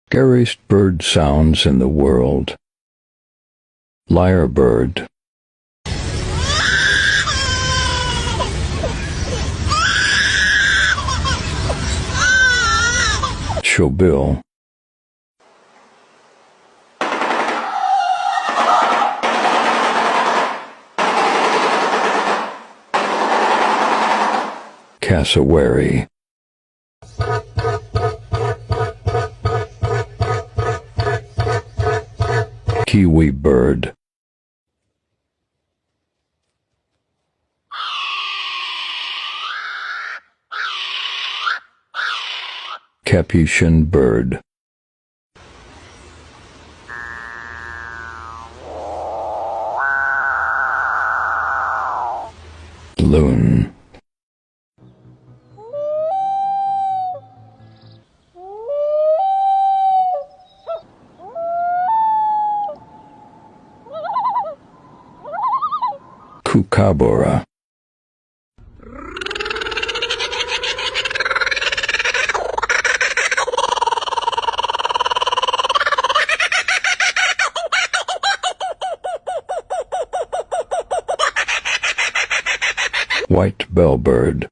Scariest bird sounds in the world. Lyrebird. Showbill. Cassowary. Kiwi bird. Capuchin bird. Loon. Kookaburra. White bellbird.